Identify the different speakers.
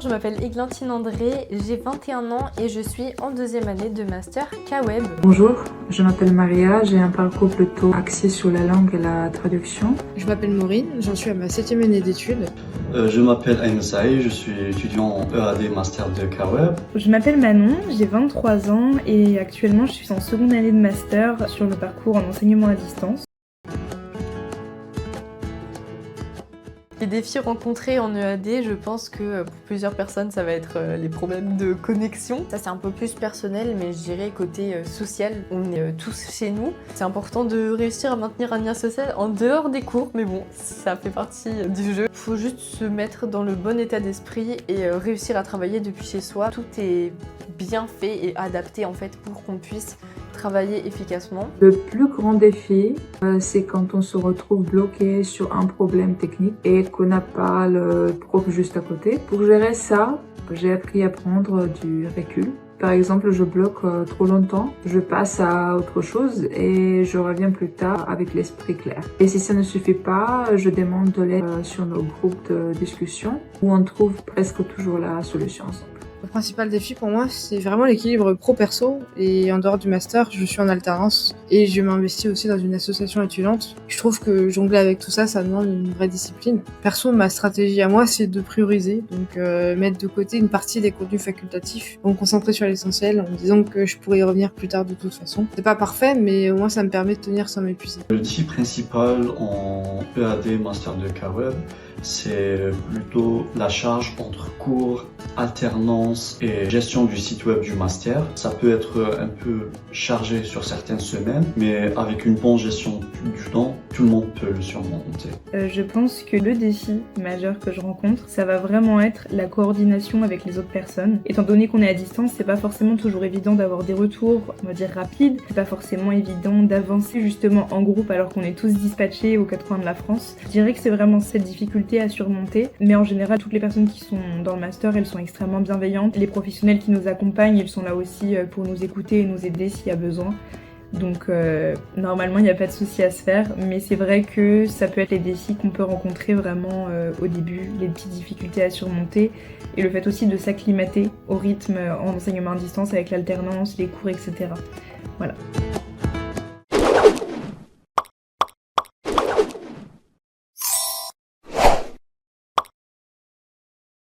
Speaker 1: je m'appelle Églantine André, j'ai 21 ans et je suis en deuxième année de master K-Web.
Speaker 2: Bonjour, je m'appelle Maria, j'ai un parcours plutôt axé sur la langue et la traduction.
Speaker 3: Je m'appelle Maureen, j'en suis à ma 7e année d'études.
Speaker 4: Je m'appelle Aïn Saï, je suis étudiant en EAD Master de K-Web.
Speaker 5: Je m'appelle Manon, j'ai 23 ans et actuellement je suis en seconde année de master sur le parcours en enseignement à distance.
Speaker 1: Les défis rencontrés en EAD, je pense que pour plusieurs personnes, ça va être les problèmes de connexion. Ça, c'est un peu plus personnel, mais je dirais côté social, on est tous chez nous. C'est important de réussir à maintenir un lien social en dehors des cours, mais bon, ça fait partie du jeu. Il faut juste se mettre dans le bon état d'esprit et réussir à travailler depuis chez soi. Tout est bien fait et adapté en fait pour qu'on puisse travailler efficacement.
Speaker 2: Le plus grand défi, c'est quand on se retrouve bloqué sur un problème technique et qu'on n'a pas le prof juste à côté. Pour gérer ça, j'ai appris à prendre du recul. Par exemple, je bloque trop longtemps, je passe à autre chose et je reviens plus tard avec l'esprit clair. Et si ça ne suffit pas, je demande de l'aide sur nos groupes de discussion où on trouve presque toujours la solution ensemble.
Speaker 3: Le principal défi pour moi, c'est vraiment l'équilibre pro-perso. Et en dehors du master, je suis en alternance et je m'investis aussi dans une association étudiante. Je trouve que jongler avec tout ça, ça demande une vraie discipline. Perso, ma stratégie à moi, c'est de prioriser. Donc mettre de côté une partie des contenus facultatifs pour me concentrer sur l'essentiel en me disant que je pourrais y revenir plus tard de toute façon. C'est pas parfait, mais au moins ça me permet de tenir sans m'épuiser.
Speaker 4: L'outil principal en EAD Master de K-Web, c'est plutôt la charge entre cours, alternance et gestion du site web du master. Ça peut être un peu chargé sur certaines semaines, mais avec une bonne gestion du temps, tout le monde peut le surmonter.
Speaker 5: Je pense que le défi majeur que je rencontre, ça va vraiment être la coordination avec les autres personnes. Étant donné qu'on est à distance, c'est pas forcément toujours évident d'avoir des retours, on va dire rapides. C'est pas forcément évident d'avancer justement en groupe alors qu'on est tous dispatchés aux quatre coins de la France. Je dirais que c'est vraiment cette difficulté à surmonter, mais en général toutes les personnes qui sont dans le master, elles sont extrêmement bienveillantes. Les professionnels qui nous accompagnent, ils sont là aussi pour nous écouter et nous aider s'il y a besoin. Donc normalement il n'y a pas de souci à se faire, mais c'est vrai que ça peut être les défis qu'on peut rencontrer vraiment au début, les petites difficultés à surmonter et le fait aussi de s'acclimater au rythme en enseignement à distance avec l'alternance, les cours, etc. Voilà.